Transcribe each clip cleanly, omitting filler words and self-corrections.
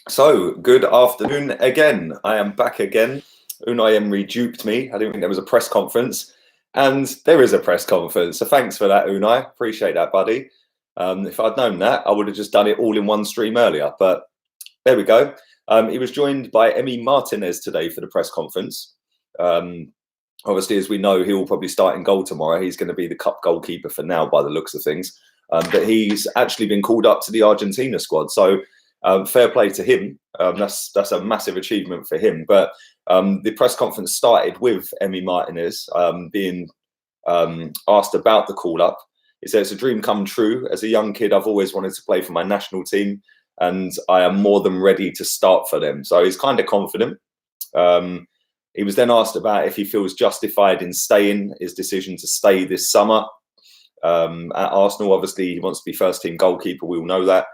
So, good afternoon again. I am back again. Unai Emery duped me. I didn't think there was a press conference. And there is a press conference. So thanks for that, Unai. Appreciate that, buddy. If I'd known that, I would have just done it all in one stream earlier. But there we go. He was joined by Emiliano Martinez today for the press conference. Obviously, as we know, he will probably start in goal tomorrow. He's going to be the cup goalkeeper for now, by the looks of things. But he's actually been called up to the Argentina squad. So fair play to him. That's a massive achievement for him. But the press conference started with Emiliano Martinez being asked about the call up. He said, "It's a dream come true. As a young kid, I've always wanted to play for my national team, and I am more than ready to start for them." So he's kind of confident. He was then asked about if he feels justified in staying, his decision to stay this summer at Arsenal. Obviously, he wants to be first team goalkeeper. We all know that.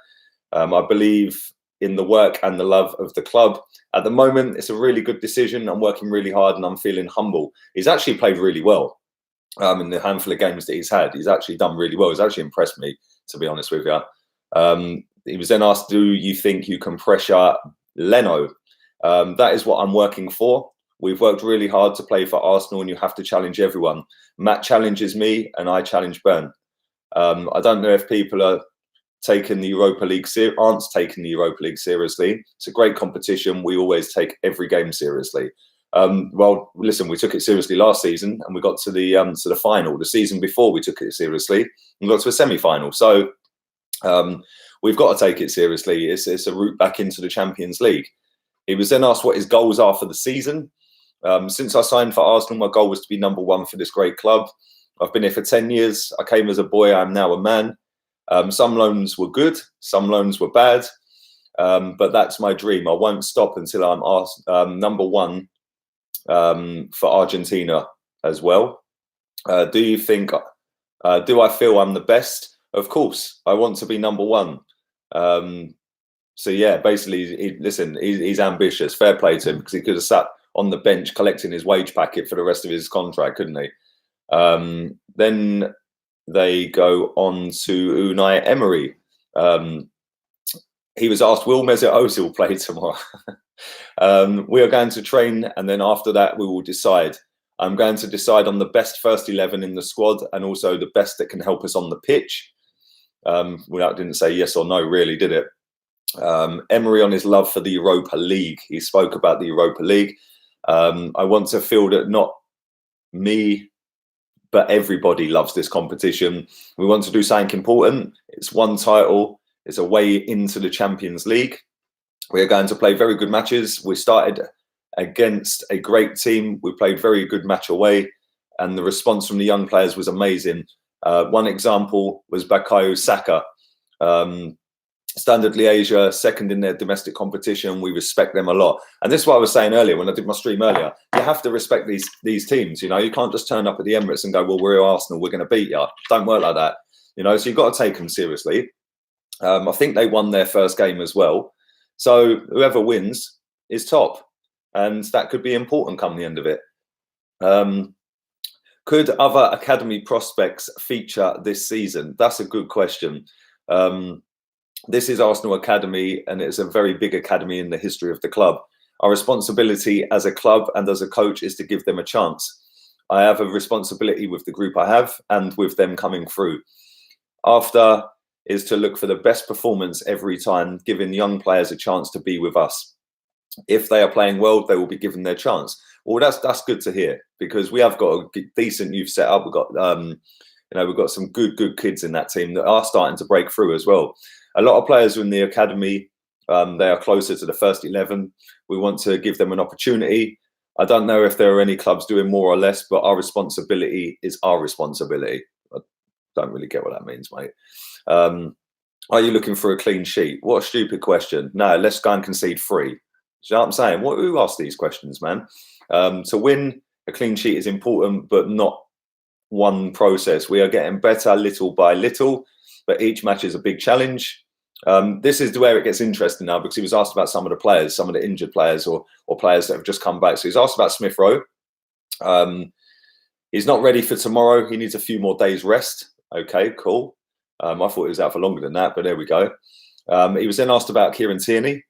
I believe in the work and the love of the club. At the moment, it's a really good decision. I'm working really hard and I'm feeling humble. He's actually played really well in the handful of games that he's had. He's actually done really well. He's actually impressed me, to be honest with you. He was then asked, "Do you think you can pressure Leno?" That is what I'm working for. We've worked really hard to play for Arsenal and you have to challenge everyone. Matt challenges me and I challenge Bern. I don't know if people are taking the Europa League aren't taking the Europa League seriously. It's a great competition. We always take every game seriously. Well, listen, we took it seriously last season and we got to the final. The season before we took it seriously and got to a semi-final. So we've got to take it seriously. It's a route back into the Champions League. He was then asked what his goals are for the season. Since I signed for Arsenal, my goal was to be number one for this great club. I've been here for 10 years. I came as a boy. I'm now a man. Some loans were good. Some loans were bad. But that's my dream. I won't stop until I'm asked, number one for Argentina as well. Do you think, do I feel I'm the best? Of course. I want to be number one. So, yeah, basically, he's ambitious. Fair play to him because he could have sat on the bench collecting his wage packet for the rest of his contract, couldn't he? Then they go on to Unai Emery. He was asked, will Mesut Ozil play tomorrow? We are going to train and then after that we will decide. I'm going to decide on the best first 11 in the squad and also the best that can help us on the pitch. That didn't say yes or no, really, did it? Emery on his love for the Europa League. He spoke about the Europa League. I want to feel that not me, but everybody loves this competition. We want to do something important. It's one title. It's a way into the Champions League. We are going to play very good matches. We started against a great team. We played very good match away. And the response from the young players was amazing. One example was Bukayo Saka. Standard Liege, second in their domestic competition. We respect them a lot. And this is what I was saying earlier when I did my stream earlier. You have to respect these teams. You know, you can't just turn up at the Emirates and go, well, we're Arsenal, we're going to beat you. Don't work like that. You know, so you've got to take them seriously. I think they won their first game as well. So whoever wins is top. And that could be important come the end of it. Could other academy prospects feature this season? That's a good question. This is Arsenal Academy and it's a very big academy in the history of the club. Our responsibility as a club and as a coach is to give them a chance. I have a responsibility with the group I have and with them coming through. After is to look for the best performance every time, giving young players a chance to be with us. If they are playing well, they will be given their chance. Well, that's good to hear because we have got a decent youth set up. We've got we've got some good kids in that team that are starting to break through as well. A lot of players in the academy, they are closer to the first 11. We want to give them an opportunity. I don't know if there are any clubs doing more or less, but our responsibility is our responsibility. I don't really get what that means, mate. Are you looking for a clean sheet? What a stupid question. No, let's go and concede 3. Do you know what I'm saying? Who asked these questions, man? To win, a clean sheet is important, but not one process. We are getting better little by little, but each match is a big challenge. This is where it gets interesting now because he was asked about some of the players, some of the injured players or players that have just come back. So he's asked about Smith Rowe. He's not ready for tomorrow. He needs a few more days rest. Okay, cool. I thought he was out for longer than that, but there we go. He was then asked about Kieran Tierney.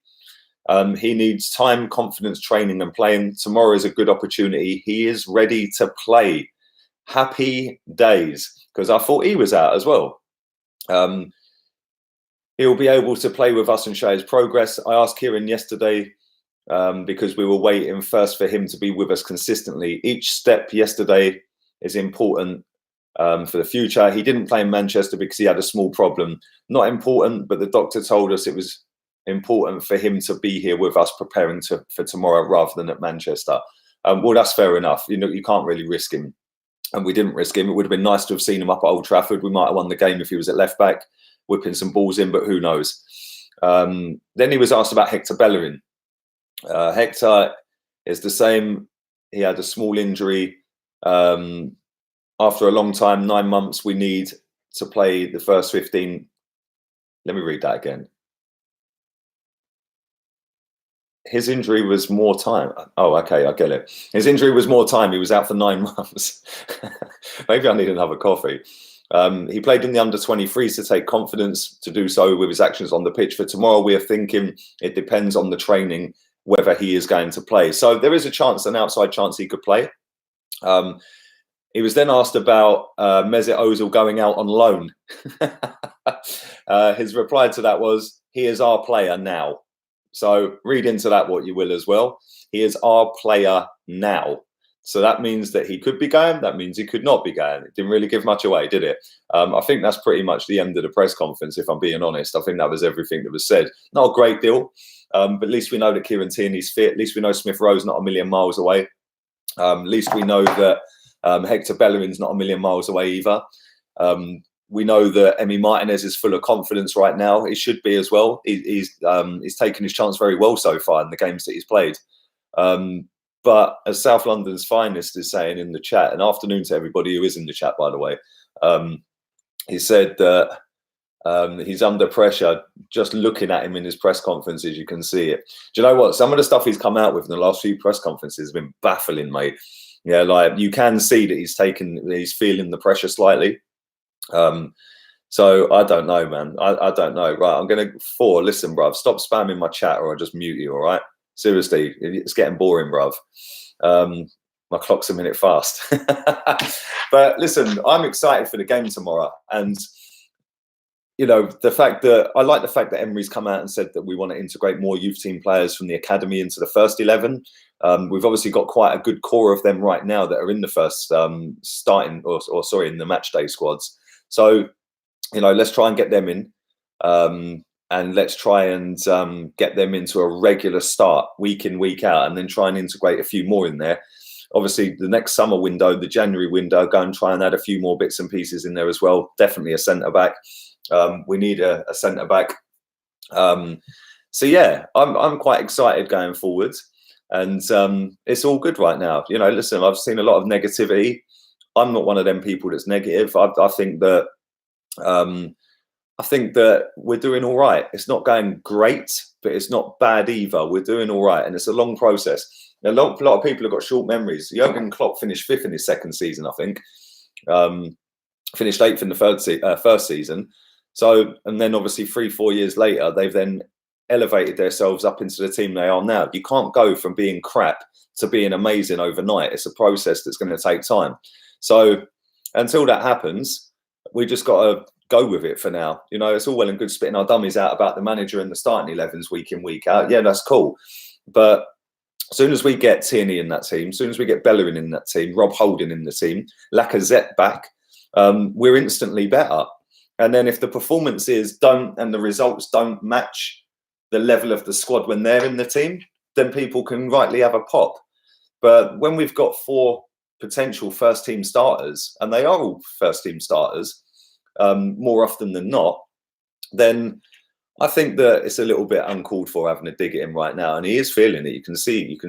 He needs time, confidence, training and playing. Tomorrow is a good opportunity. He is ready to play. Happy days, because I thought he was out as well. He'll be able to play with us and show his progress. I asked Kieran yesterday, because we were waiting first for him to be with us consistently. Each step yesterday is important for the future. He didn't play in Manchester because he had a small problem. Not important, but the doctor told us it was important for him to be here with us preparing for tomorrow rather than at Manchester. Well, that's fair enough. You know, you can't really risk him. And we didn't risk him. It would have been nice to have seen him up at Old Trafford. We might have won the game if he was at left back, whipping some balls in, but who knows? Then he was asked about Hector Bellerin. Hector is the same. He had a small injury. After a long time, 9 months, we need to play the first 15. Let me read that again. His injury was more time. Oh, okay, I get it. His injury was more time. He was out for 9 months. Maybe I need another coffee. He played in the under-23s to take confidence to do so with his actions on the pitch. For tomorrow, we are thinking it depends on the training whether he is going to play. So there is a chance, an outside chance he could play. He was then asked about Mesut Ozil going out on loan. His reply to that was, he is our player now. So read into that what you will as well. He is our player now. So that means that he could be going. That means he could not be going. It didn't really give much away, did it? I think that's pretty much the end of the press conference, if I'm being honest. I think that was everything that was said. Not a great deal, but at least we know that Kieran Tierney's fit. At least we know Smith Rowe's not a million miles away. At least we know that Hector Bellerin's not a million miles away either. We know that Emiliano Martinez is full of confidence right now. He should be as well. He's taken his chance very well so far in the games that he's played. But as South London's finest is saying in the chat, and afternoon to everybody who is in the chat, by the way, he said that he's under pressure. Just looking at him in his press conferences, you can see it. Do you know what? Some of the stuff he's come out with in the last few press conferences has been baffling, mate. Yeah, like you can see that he's feeling the pressure slightly. So I don't know, man. I don't know. Right, I'm going to listen, bruv, stop spamming my chat or I'll just mute you, all right? Seriously, it's getting boring, bruv. My clock's a minute fast. But listen, I'm excited for the game tomorrow. And, you know, I like the fact that Emery's come out and said that we want to integrate more youth team players from the academy into the first 11. We've obviously got quite a good core of them right now that are in the first in the match day squads. So, you know, let's try and get them in. And let's try and get them into a regular start week in, week out, and then try and integrate a few more in there. Obviously, the next summer window, the January window, go and try and add a few more bits and pieces in there as well. Definitely a centre-back. We need a centre-back. So, yeah, I'm quite excited going forward. And it's all good right now. You know, listen, I've seen a lot of negativity. I'm not one of them people that's negative. I think that... I think that we're doing all right. It's not going great, but it's not bad either. We're doing all right, and it's a long process. A lot of people have got short memories. Jurgen Klopp finished 5th in his second season, I think. Finished 8th in the first season. So, and then obviously 3-4 years later, they've then elevated themselves up into the team they are now. You can't go from being crap to being amazing overnight. It's a process that's going to take time. So until that happens, we just got to go with it for now. You know, it's all well and good spitting our dummies out about the manager and the starting 11s week in, week out. Yeah, that's cool. But as soon as we get Tierney in that team, as soon as we get Bellerin in that team, Rob Holding in the team, Lacazette back, we're instantly better. And then if the performances don't and the results don't match the level of the squad when they're in the team, then people can rightly have a pop. But when we've got 4 potential first team starters, and they are all first team starters, more often than not, then I think that it's a little bit uncalled for having a dig at him right now. And he is feeling it. You can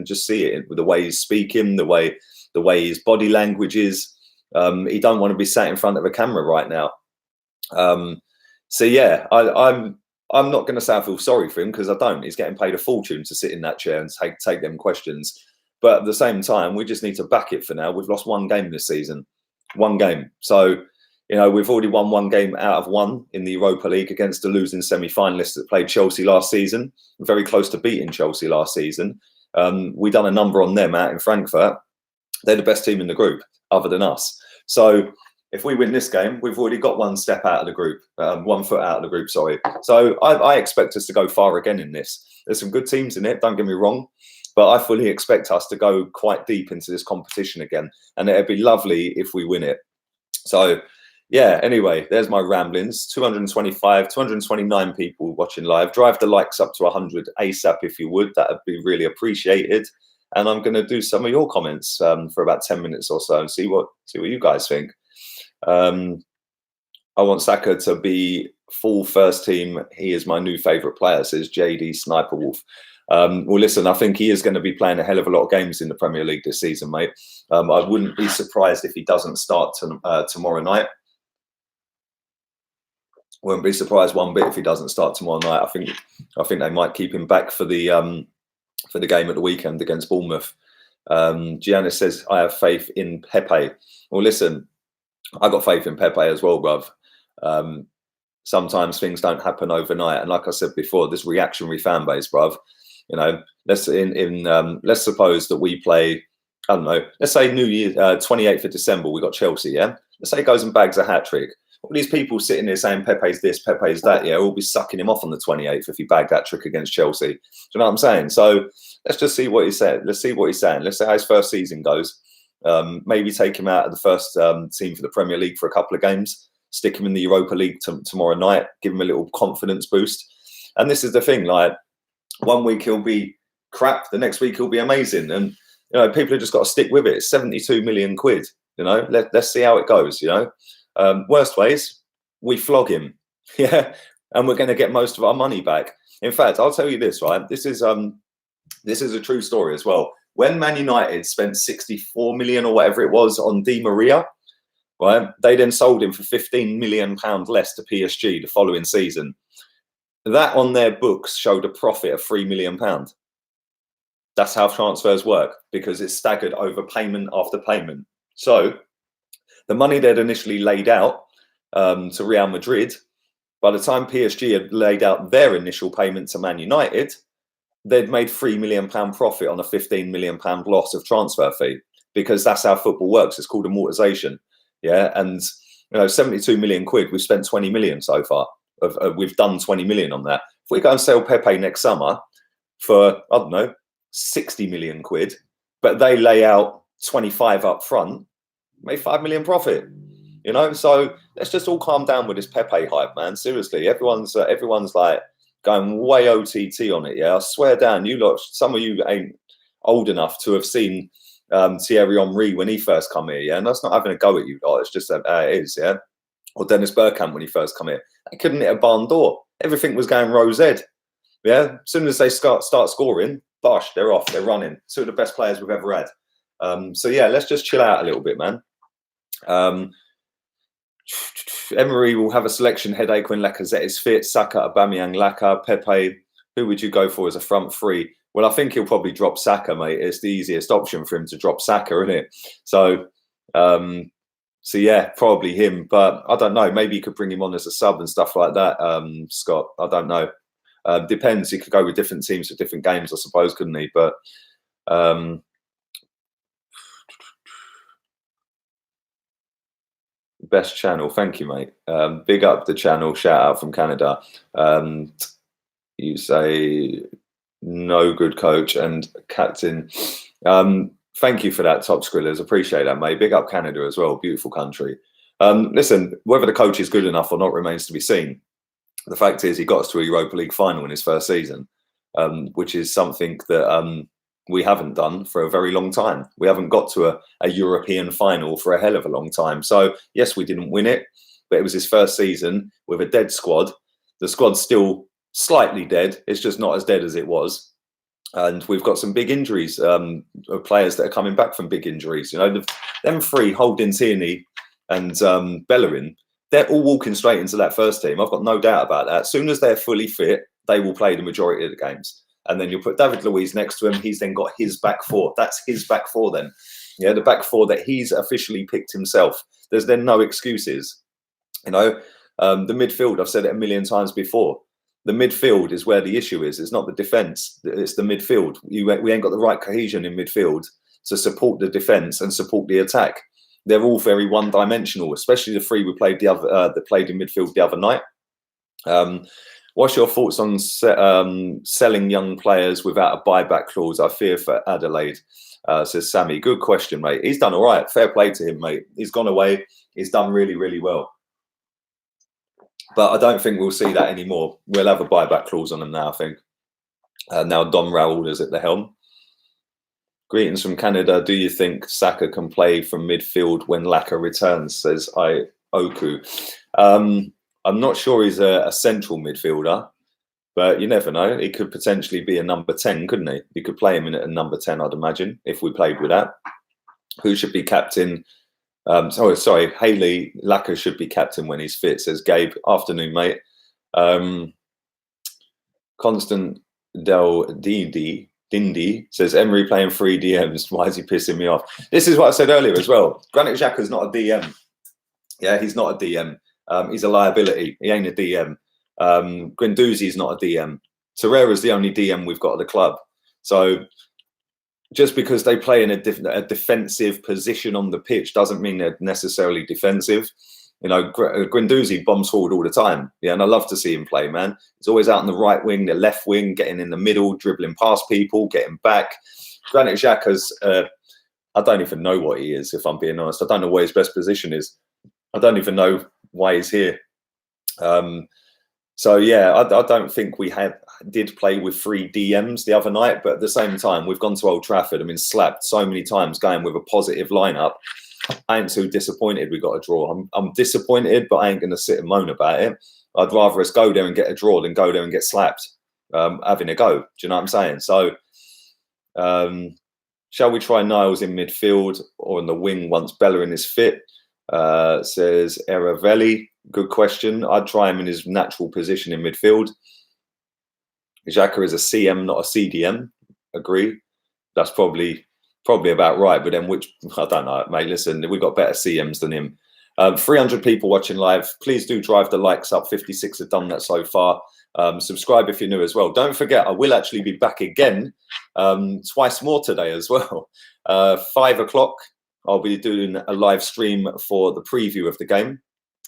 just see it with the way he's speaking, the way his body language is. He don't want to be sat in front of a camera right now. So yeah, I'm not going to say I feel sorry for him, because I don't. He's getting paid a fortune to sit in that chair and take them questions. But at the same time, we just need to back it for now. We've lost 1 game this season. 1 game. So we've already won one game out of one in the Europa League against the losing semi-finalists that played Chelsea last season. Very close to beating Chelsea last season. We done a number on them out in Frankfurt. They're the best team in the group, other than us. So if we win this game, we've already got one step out of the group, 1 foot out of the group, sorry. So I expect us to go far again in this. There's some good teams in it, don't get me wrong, but I fully expect us to go quite deep into this competition again. And it'd be lovely if we win it. So, yeah, anyway, there's my ramblings. 229 people watching live. Drive the likes up to 100 ASAP if you would. That would be really appreciated. And I'm going to do some of your comments for about 10 minutes or so and see what you guys think. I want Saka to be full first team. He is my new favourite player, says JD Sniper Wolf. Well, listen, I think he is going to be playing a hell of a lot of games in the Premier League this season, mate. I wouldn't be surprised if he doesn't start tomorrow night. Wouldn't be surprised one bit if he doesn't start tomorrow night. I think they might keep him back for the game at the weekend against Bournemouth. Giannis says, I have faith in Pepe. Well, listen, I got faith in Pepe as well, bruv. Sometimes things don't happen overnight. And like I said before, this reactionary fan base, bruv, let's suppose that we play, I don't know, let's say New Year, 28th of December, we got Chelsea, yeah? Let's say he goes and bags a hat-trick. All these people sitting there saying Pepe's this, Pepe's that, yeah, we'll be sucking him off on the 28th if he bagged that trick against Chelsea. Do you know what I'm saying? So let's just see what he said. Let's see what he's saying. Let's see how his first season goes. Maybe take him out of the first team for the Premier League for a couple of games, stick him in the Europa League tomorrow night, give him a little confidence boost. And this is the thing, like, one week he'll be crap, the next week he'll be amazing. And, people have just got to stick with it. It's 72 million quid, let's see how it goes, Worst ways, we flog him, yeah, and we're going to get most of our money back. In fact, I'll tell you this, right? This is a true story as well. When Man United spent 64 million or whatever it was on Di Maria, right? They then sold him for £15 million less to PSG the following season. That on their books showed a profit of £3 million. That's how transfers work, because it's staggered over payment after payment. So the money they'd initially laid out to Real Madrid, by the time PSG had laid out their initial payment to Man United, they'd made £3 million profit on a £15 million loss of transfer fee, because that's how football works. It's called amortization. Yeah. And, 72 million quid, we've spent 20 million so far. We've done 20 million on that. If we go and sell Pepe next summer for, I don't know, 60 million quid, but they lay out 25 up front, made 5 million profit, So let's just all calm down with this Pepe hype, man. Seriously, everyone's like going way OTT on it. Yeah, I swear down, some of you ain't old enough to have seen Thierry Henry when he first come here. Yeah, and that's not having a go at you lot. It's just it is. Yeah, or Dennis Bergkamp when he first come here. They couldn't hit a barn door. Everything was going rose-ed. Yeah, as soon as they start scoring, bosh, they're off. They're running. Two of the best players we've ever had. So yeah, let's just chill out a little bit, man. Emery will have a selection headache when Lacazette is fit. Saka, Aubameyang, Laka, Pepe. Who would you go for as a front three? Well, I think he'll probably drop Saka, mate. It's the easiest option for him to drop Saka, isn't it? So yeah, probably him. But I don't know. Maybe you could bring him on as a sub and stuff like that, Scott. I don't know. Depends. He could go with different teams for different games, I suppose, couldn't he? But best channel. Thank you, mate. Big up the channel. Shout out from Canada. You say no good coach and captain. Thank you for that, Top Skrillers. Appreciate that, mate. Big up Canada as well. Beautiful country. Listen, whether the coach is good enough or not remains to be seen. The fact is he got us to a Europa League final in his first season, which is something that we haven't done for a very long time. We haven't got to a European final for a hell of a long time. So, yes, we didn't win it, but it was his first season with a dead squad. The squad's still slightly dead. It's just not as dead as it was. And we've got some big injuries of players that are coming back from big injuries. Them three, Holding, Tierney and Bellerin, they're all walking straight into that first team. I've got no doubt about that. As soon as they're fully fit, they will play the majority of the games. And then you'll put David Luiz next to him. He's then got his back four. That's his back four then. Yeah, the back four that he's officially picked himself. There's then no excuses. You know, the midfield, I've said it a million times before. The midfield is where the issue is. It's not the defence. It's the midfield. We ain't got the right cohesion in midfield to support the defence and support the attack. They're all very one-dimensional, especially the three we played that played in midfield the other night. What's your thoughts on selling young players without a buyback clause? I fear for Adelaide, says Sammy. Good question, mate. He's done all right. Fair play to him, mate. He's gone away. He's done really, really well. But I don't think we'll see that anymore. We'll have a buyback clause on him now, I think. Now Don Raoul is at the helm. Greetings from Canada. Do you think Saka can play from midfield when Laka returns, says Oku. I'm not sure he's a central midfielder, but you never know. He could potentially be a number 10, couldn't he? You could play him in at a number 10, I'd imagine, if we played with that. Who should be captain? Sorry, Haley Laka should be captain when he's fit, says Gabe. Afternoon, mate. Constant Del Dindy says, Emery playing 3 DMs. Why is he pissing me off? This is what I said earlier as well. Granit Xhaka's not a DM. Yeah, he's not a DM. He's a liability. He ain't a DM. Guendouzi's not a DM. Torreira's the only DM we've got at the club. So just because they play in a defensive position on the pitch doesn't mean they're necessarily defensive. You know, Guendouzi bombs forward all the time. Yeah, and I love to see him play, man. He's always out on the right wing, the left wing, getting in the middle, dribbling past people, getting back. Granit Xhaka's, I don't even know what he is, if I'm being honest. I don't know where his best position is. I don't even know why he's here. So yeah, I don't think we did play with 3 DMs the other night, but at the same time, we've gone to Old Trafford. I mean, slapped so many times going with a positive lineup. I ain't too disappointed we got a draw. I'm disappointed, but I ain't going to sit and moan about it. I'd rather us go there and get a draw than go there and get slapped having a go. Do you know what I'm saying? So shall we try Niles in midfield or on the wing once Bellerin is fit? Says Eravelli. Good question. I'd try him in his natural position in midfield. Xhaka is a CM, not a CDM. Agree. That's probably about right. But then I don't know, mate. Listen, we've got better CMs than him. 300 people watching live. Please do drive the likes up. 56 have done that so far. Subscribe if you're new as well. Don't forget, I will actually be back again twice more today as well. 5 o'clock. I'll be doing a live stream for the preview of the game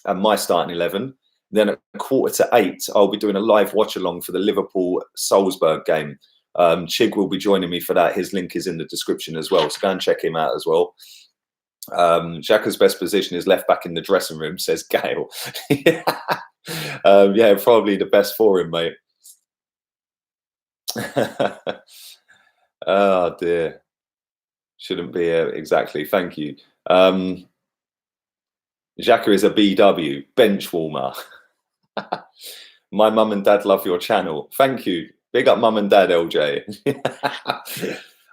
and my starting 11. Then at 7:45, I'll be doing a live watch along for the Liverpool-Salzburg game. Chig will be joining me for that. His link is in the description as well, so go and check him out as well. Xhaka's best position is left back in the dressing room, says Gail. Yeah, probably the best for him, mate. Oh, dear. Shouldn't be exactly. Thank you. Xhaka is a BW, bench warmer. My mum and dad love your channel. Thank you. Big up mum and dad, LJ.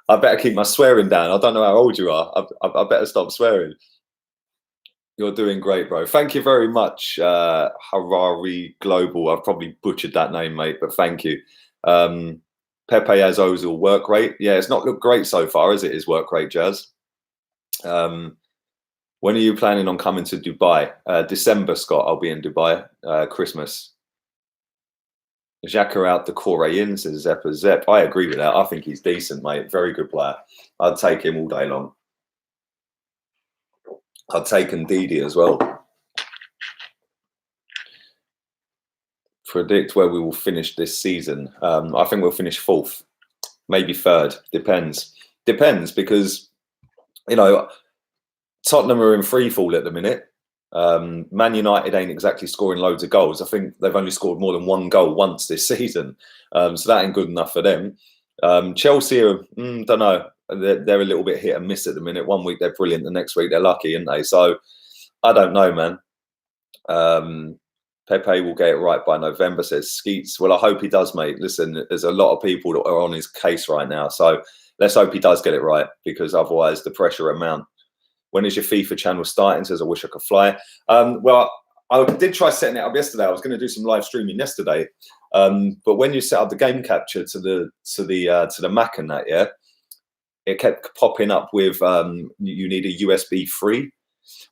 I better keep my swearing down. I don't know how old you are. I better stop swearing. You're doing great, bro. Thank you very much, Harari Global. I've probably butchered that name, mate, but thank you. Pepe has Ozil work rate. Yeah, it's not looked great so far, is it? His work rate, Jazz. When are you planning on coming to Dubai? December, Scott. I'll be in Dubai. Christmas. Xhaka out, the Corre in, says Zeppa Zep. I agree with that. I think he's decent, mate. Very good player. I'd take him all day long. I'd take Ndidi as well. Predict where we will finish this season. I think we'll finish 4th, maybe 3rd. Depends because, you know, Tottenham are in free fall at the minute. Man United ain't exactly scoring loads of goals. I think they've only scored more than 1 goal once this season. So that ain't good enough for them. Chelsea are, don't know. They're a little bit hit and miss at the minute. 1 week they're brilliant, the next week they're lucky, aren't they? So I don't know, man. Pepe will get it right by November, says Skeets. Well, I hope he does, mate. Listen, there's a lot of people that are on his case right now. So let's hope he does get it right, because otherwise the pressure will mount. When is your FIFA channel starting? Says, I wish I could fly. Well, I did try setting it up yesterday. I was going to do some live streaming yesterday. But when you set up the game capture to the Mac and that, yeah, it kept popping up with you need a USB 3.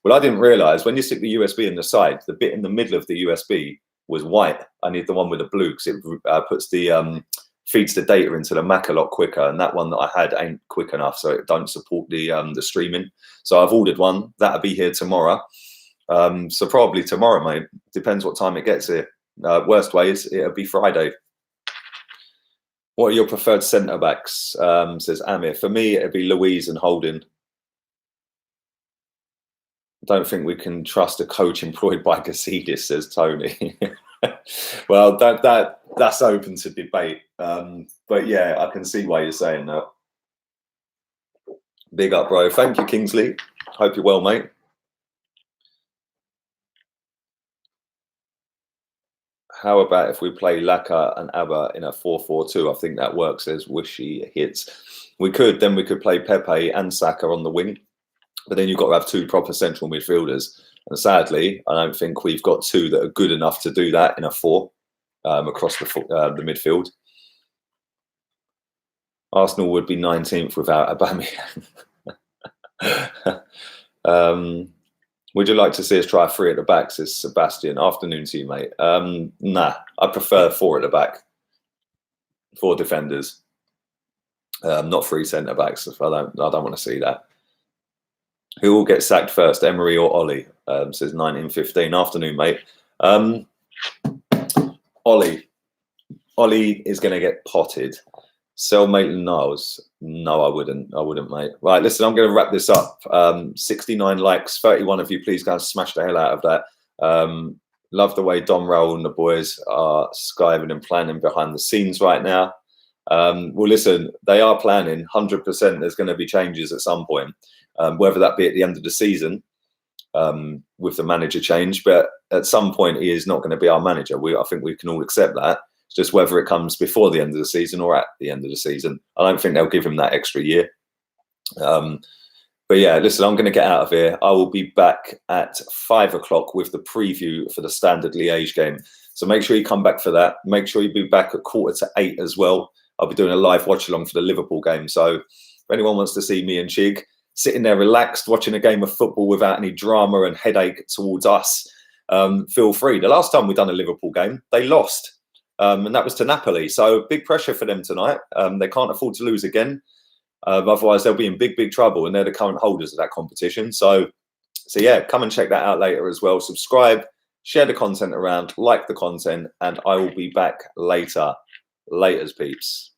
Well, I didn't realise when you stick the USB in the side, the bit in the middle of the USB was white. I need the one with the blue because it puts the feeds the data into the Mac a lot quicker, and that one that I had ain't quick enough, so it don't support the streaming. So I've ordered one that'll be here tomorrow. So probably tomorrow, mate. Depends what time it gets here. Worst ways, it'll be Friday. What are your preferred centre backs? Says Amir. For me, it'd be Louise and Holding. Don't think we can trust a coach employed by Gazidis, says Tony. Well, that's open to debate. But yeah, I can see why you're saying that. Big up, bro. Thank you, Kingsley. Hope you're well, mate. How about if we play Laka and Abba in a 4-4-2? I think that works, says Wishy Hits. We could play Pepe and Saka on the wing. But then you've got to have two proper central midfielders. And sadly, I don't think we've got two that are good enough to do that in a 4 across the midfield. Arsenal would be 19th without Aubameyang. Would you like to see us try 3 at the back, says Sebastian? Afternoon to you, mate. Nah, I prefer 4 at the back. 4 defenders. Not 3 centre-backs. I don't want to see that. Who will get sacked first, Emery or Ollie? Says 1915. Afternoon, mate. Ollie is going to get potted. Sell Maitland-Niles? No, I wouldn't, mate. Right, listen, I'm going to wrap this up. 69 likes, 31 of you. Please go and smash the hell out of that. Love the way Dom Raoul and the boys are skiving and planning behind the scenes right now. Well, listen, they are planning 100%. There's going to be changes at some point. Whether that be at the end of the season with the manager change, but at some point he is not going to be our manager. I think we can all accept that. It's just whether it comes before the end of the season or at the end of the season. I don't think they'll give him that extra year. But yeah, listen, I'm going to get out of here. I will be back at 5 o'clock with the preview for the Standard Liege game. So make sure you come back for that. Make sure you be back at 7:45 as well. I'll be doing a live watch along for the Liverpool game. So if anyone wants to see me and Chig sitting there relaxed, watching a game of football without any drama and headache towards us, feel free. The last time we done a Liverpool game, they lost. And that was to Napoli. So big pressure for them tonight. They can't afford to lose again. Otherwise, they'll be in big trouble. And they're the current holders of that competition. So yeah, come and check that out later as well. Subscribe, share the content around, like the content, and I will be back later. Laters, peeps.